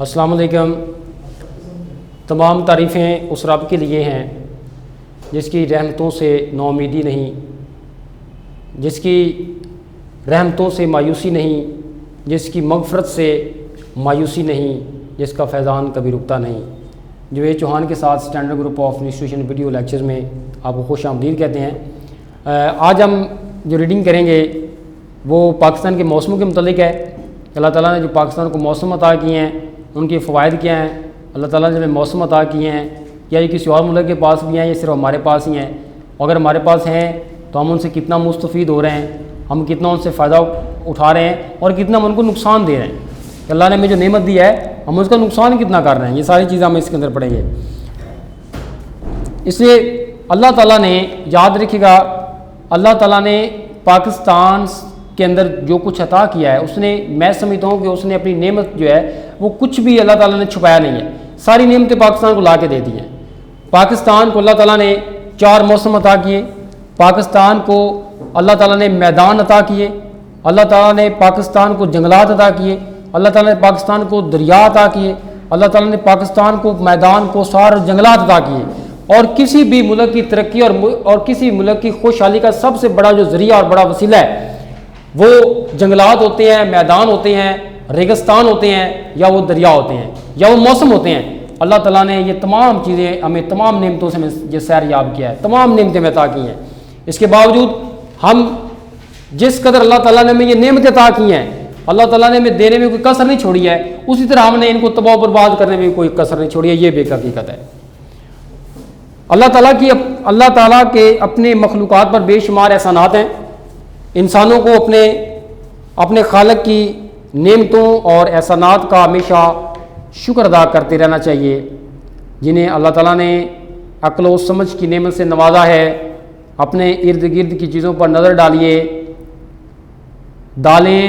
السلام علیکم۔ تمام تعریفیں اس رب کے لیے ہیں جس کی رحمتوں سے نومیدی نہیں، جس کی رحمتوں سے مایوسی نہیں، جس کی مغفرت سے مایوسی نہیں، جس کا فیضان کبھی رکتا نہیں۔ جوید چوہان کے ساتھ standard group of institution video lectures میں آپ کو خوش آمدید کہتے ہیں۔ آج ہم جو ریڈنگ کریں گے وہ پاکستان کے موسموں کے متعلق ہے۔ اللہ تعالیٰ نے جو پاکستان کو موسم عطا کیے ہیں ان کے فوائد کیا ہیں، اللہ تعالیٰ نے ہمیں موسم عطا کیے ہیں، یا یہ کسی اور ملک کے پاس بھی ہیں یا صرف ہمارے پاس ہی ہیں، اگر ہمارے پاس ہیں تو ہم ان سے کتنا مستفید ہو رہے ہیں، ہم کتنا ان سے فائدہ اٹھا رہے ہیں اور کتنا ہم ان کو نقصان دے رہے ہیں کہ اللہ نے ہمیں جو نعمت دی ہے ہم اس کا نقصان کتنا کر رہے ہیں۔ یہ ساری چیزیں ہم اس کے اندر پڑھیں گے۔ اس لیے اللہ تعالیٰ نے، یاد رکھے گا، اللہ تعالیٰ نے پاکستان کے اندر جو کچھ عطا کیا ہے اس نے، میں سمجھتا ہوں کہ اس نے اپنی نعمت جو ہے وہ کچھ بھی اللہ تعالیٰ نے چھپایا نہیں ہے، ساری نعمتیں پاکستان کو لا کے دے دی ہیں۔ پاکستان کو اللہ تعالیٰ نے 4 موسم عطا کیے، پاکستان کو اللہ تعالیٰ نے میدان عطا کیے، اللہ تعالیٰ نے پاکستان کو جنگلات عطا کیے، اللہ تعالیٰ نے پاکستان کو دریا عطا کیے، اللہ تعالیٰ نے پاکستان کو میدان کو سار جنگلات عطا کیے۔ اور کسی بھی ملک کی ترقی اور کسی ملک کی خوشحالی کا سب سے بڑا جو ذریعہ اور بڑا وسیلہ ہے وہ جنگلات ہوتے ہیں، میدان ہوتے ہیں، ریگستان ہوتے ہیں، یا وہ دریا ہوتے ہیں، یا وہ موسم ہوتے ہیں۔ اللہ تعالیٰ نے یہ تمام چیزیں ہمیں تمام نعمتوں سے یہ سیر یاب کیا ہے، تمام نعمتیں ہمیں عطا کی ہیں۔ اس کے باوجود ہم جس قدر اللہ تعالیٰ نے ہمیں یہ نعمتیں عطا کی ہیں، اللہ تعالیٰ نے ہمیں دینے میں کوئی کسر نہیں چھوڑی ہے، اسی طرح ہم نے ان کو تباہ و برباد کرنے میں کوئی کسر نہیں چھوڑی ہے۔ یہ بے حقیقت ہے۔ اللہ تعالیٰ کے اپنے مخلوقات پر بے شمار احسانات ہیں۔ انسانوں کو اپنے خالق کی نعمتوں اور احسانات کا ہمیشہ شکر ادا کرتے رہنا چاہیے، جنہیں اللہ تعالیٰ نے عقل و سمجھ کی نعمت سے نوازا ہے۔ اپنے ارد گرد کی چیزوں پر نظر ڈالیے، دالیں،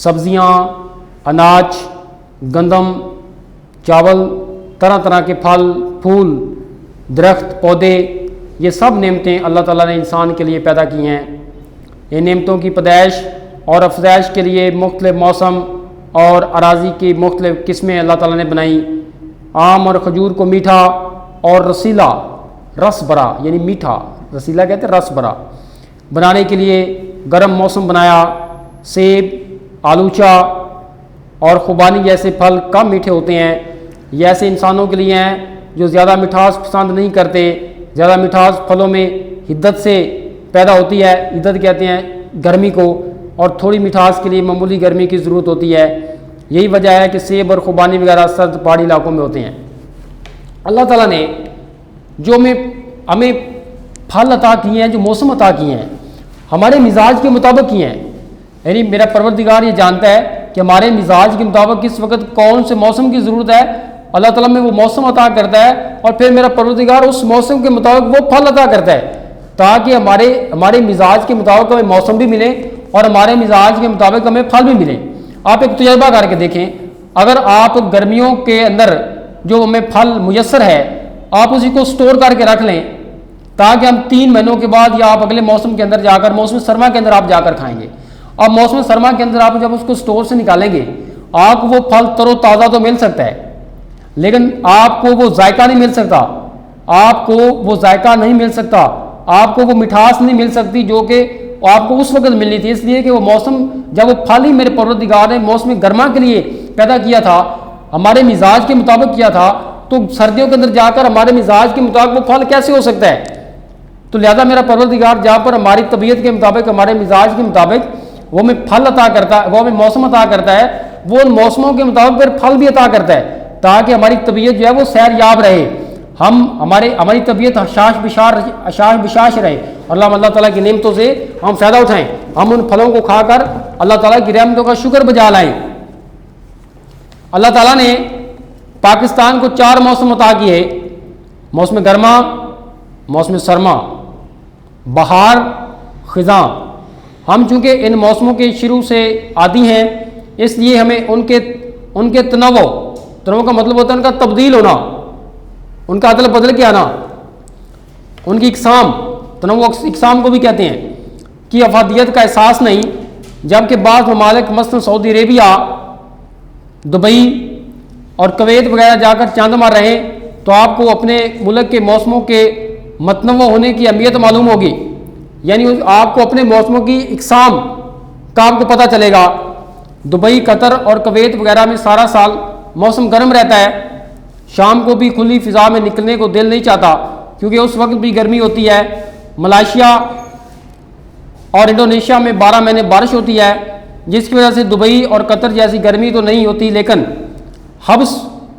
سبزیاں، اناج، گندم، چاول، طرح طرح کے پھل پھول، درخت، پودے، یہ سب نعمتیں اللہ تعالیٰ نے انسان کے لیے پیدا کی ہیں۔ ان نعمتوں کی پیدائش اور افزائش کے لیے مختلف موسم اور اراضی کی مختلف قسمیں اللہ تعالیٰ نے بنائیں۔ آم اور کھجور کو میٹھا اور رسیلا، رس بھرا یعنی میٹھا، رسیلا کہتے ہیں رس بھرا، بنانے کے لیے گرم موسم بنایا۔ سیب، آلوچا اور خوبانی جیسے پھل کم میٹھے ہوتے ہیں، یہ ایسے انسانوں کے لیے ہیں جو زیادہ مٹھاس پسند نہیں کرتے۔ زیادہ مٹھاس پھلوں میں حدت سے پیدا ہوتی ہے، حدت کہتے ہیں گرمی کو، اور تھوڑی مٹھاس کے لیے معمولی گرمی کی ضرورت ہوتی ہے۔ یہی وجہ ہے کہ سیب اور خوبانی وغیرہ سرد پہاڑی علاقوں میں ہوتے ہیں۔ اللہ تعالیٰ نے جو ہمیں پھل عطا کیے ہیں، جو موسم عطا کیے ہیں، ہمارے مزاج کے مطابق کیے ہیں۔ یعنی میرا پروردگار یہ جانتا ہے کہ ہمارے مزاج کے مطابق کس وقت کون سے موسم کی ضرورت ہے، اللہ تعالیٰ میں وہ موسم عطا کرتا ہے، اور پھر میرا پروردگار اس موسم کے مطابق وہ پھل عطا کرتا ہے، تاکہ ہمارے مزاج کے مطابق ہمیں موسم بھی ملے اور ہمارے مزاج کے مطابق ہمیں پھل بھی ملے۔ آپ ایک تجربہ کر کے دیکھیں، اگر آپ گرمیوں کے اندر جو ہمیں پھل میسر ہے آپ اسی کو سٹور کر کے رکھ لیں تاکہ ہم 3 مہینوں کے بعد یا آپ اگلے موسم کے اندر جا کر، موسم سرما کے اندر آپ جا کر کھائیں گے۔ اب موسم سرما کے اندر آپ جب اس کو سٹور سے نکالیں گے آپ کو وہ پھل تر و تازہ تو مل سکتا ہے، لیکن آپ کو وہ ذائقہ نہیں مل سکتا، آپ کو وہ ذائقہ نہیں مل سکتا، آپ کو وہ مٹھاس نہیں مل سکتی جو کہ آپ کو اس وقت ملنی تھی، اس لیے کہ وہ موسم، جب وہ پھل ہی میرے پروردگار نے موسم گرما کے لیے پیدا کیا تھا، ہمارے مزاج کے مطابق کیا تھا، تو سردیوں کے اندر جا کر ہمارے مزاج کے مطابق وہ پھل کیسے ہو سکتا ہے؟ تو لہذا میرا پروردگار جہاں پر ہماری طبیعت کے مطابق، ہمارے مزاج کے مطابق وہ ہمیں پھل عطا کرتا ہے، وہ ہمیں موسم عطا کرتا ہے، وہ ان موسموں کے مطابق پھر پھل بھی عطا کرتا ہے تاکہ ہماری طبیعت جو ہے وہ سیر یاب رہے، ہماری طبیعت اشاش بشاش رہے، اور اللہ تعالیٰ کی نعمتوں سے ہم فائدہ اٹھائیں، ہم ان پھلوں کو کھا کر اللہ تعالیٰ کی رحمتوں کا شکر بجا لائیں۔ اللہ تعالیٰ نے پاکستان کو 4 موسم عطا کیے، موسم گرما، موسم سرما، بہار، خزاں۔ ہم چونکہ ان موسموں کے شروع سے عادی ہیں، اس لیے ہمیں ان کے تنوع کا مطلب ہوتا ہے ان کا تبدیل ہونا، ان کا عدل بدل کے آنا، ان کی اقسام، تنوع اقسام کو بھی کہتے ہیں، کی افادیت کا احساس نہیں، جبکہ بعض ممالک مثلا سعودی عربیہ، دبئی، اور کویت وغیرہ جا کر چاند مار رہے ہیں تو آپ کو اپنے ملک کے موسموں کے متنوع ہونے کی اہمیت معلوم ہوگی، یعنی آپ کو اپنے موسموں کی اقسام کا آپ کو پتہ چلے گا۔ دبئی، قطر اور کویت وغیرہ میں سارا سال موسم گرم رہتا ہے، شام کو بھی کھلی فضا میں نکلنے کو دل نہیں چاہتا کیونکہ اس وقت بھی گرمی ہوتی ہے۔ ملائیشیا اور انڈونیشیا میں 12 مہینے بارش ہوتی ہے، جس کی وجہ سے دبئی اور قطر جیسی گرمی تو نہیں ہوتی لیکن حبس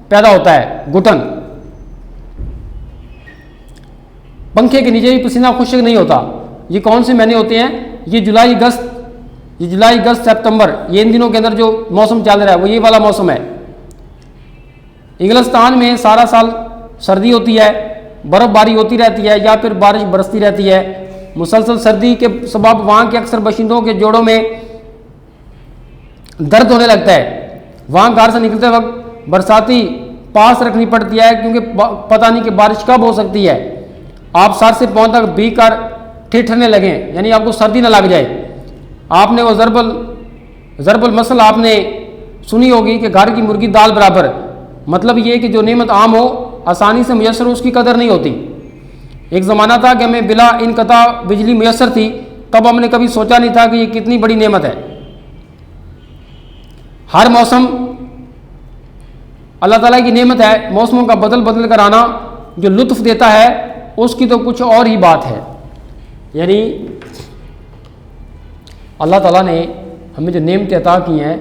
پیدا ہوتا ہے، گھٹن۔ پنکھے کے نیچے بھی پسینہ خشک نہیں ہوتا۔ یہ کون سے مہینے ہوتے ہیں؟ یہ جولائی اگست سپتمبر، یہ ان دنوں کے اندر جو موسم چل رہا ہے وہ یہ والا موسم ہے۔ انگلستان میں سارا سال سردی ہوتی ہے، برف باری ہوتی رہتی ہے یا پھر بارش برستی رہتی ہے۔ مسلسل سردی کے سبب وہاں کے اکثر باشندوں کے جوڑوں میں درد ہونے لگتا ہے۔ وہاں گھر سے نکلتے وقت برساتی پاس رکھنی پڑتی ہے کیونکہ پتہ نہیں کہ بارش کب ہو سکتی ہے۔ آپ سر سے پاؤں تک بھیگ کر ٹھٹھرنے لگیں، یعنی آپ کو سردی نہ لگ جائے۔ آپ نے وہ ضرب المثل آپ نے سنی ہوگی کہ گھر کی مرغی دال برابر، مطلب یہ کہ جو نعمت عام ہو، آسانی سے میسر ہو، اس کی قدر نہیں ہوتی۔ ایک زمانہ تھا کہ ہمیں بلا انقطاع بجلی میسر تھی، تب ہم نے کبھی سوچا نہیں تھا کہ یہ کتنی بڑی نعمت ہے۔ ہر موسم اللہ تعالیٰ کی نعمت ہے۔ موسموں کا بدل کر آنا جو لطف دیتا ہے اس کی تو کچھ اور ہی بات ہے۔ یعنی اللہ تعالیٰ نے ہمیں جو نعمتیں عطا کی ہیں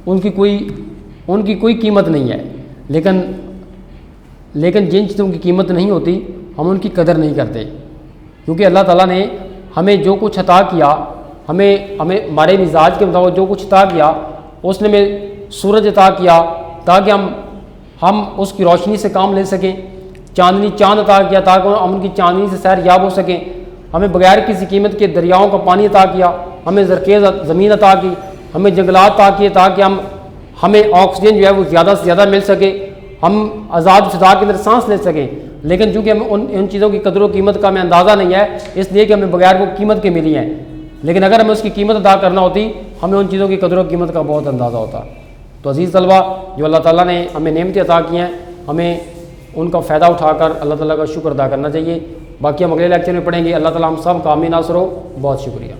ان کی کوئی قیمت نہیں ہے، لیکن جن چیزوں کی قیمت نہیں ہوتی ہم ان کی قدر نہیں کرتے، کیونکہ اللہ تعالیٰ نے ہمیں جو کچھ عطا کیا، ہمیں ہمارے مزاج کے مطابق جو کچھ عطا کیا، اس نے ہمیں سورج عطا کیا تاکہ ہم اس کی روشنی سے کام لے سکیں، چاند عطا کیا تاکہ ہم ان کی چاندنی سے سیر یاب ہو سکیں، ہمیں بغیر کسی قیمت کے دریاؤں کا پانی عطا کیا، ہمیں زرخیز زمین عطا کی، ہمیں جنگلات عطا کیے تاکہ ہمیں آکسیجن جو ہے وہ زیادہ سے زیادہ مل سکے، ہم آزاد فضا کے اندر سانس لے سکیں۔ لیکن چونکہ ہمیں ان چیزوں کی قدر و قیمت کا ہمیں اندازہ نہیں ہے، اس لیے کہ ہمیں بغیر وہ قیمت کے ملی ہیں، لیکن اگر ہمیں اس کی قیمت ادا کرنا ہوتی ہمیں ان چیزوں کی قدر و قیمت کا بہت اندازہ ہوتا۔ تو عزیز طلبہ، جو اللہ تعالیٰ نے ہمیں نعمتیں عطا کی ہیں، ہمیں ان کا فائدہ اٹھا کر اللہ تعالیٰ کا شکر ادا کرنا چاہیے۔ باقی ہم اگلے لیکچر میں پڑھیں گے۔ اللہ تعالیٰ ہم سب کا آمین ناصر ہو۔ بہت شکریہ۔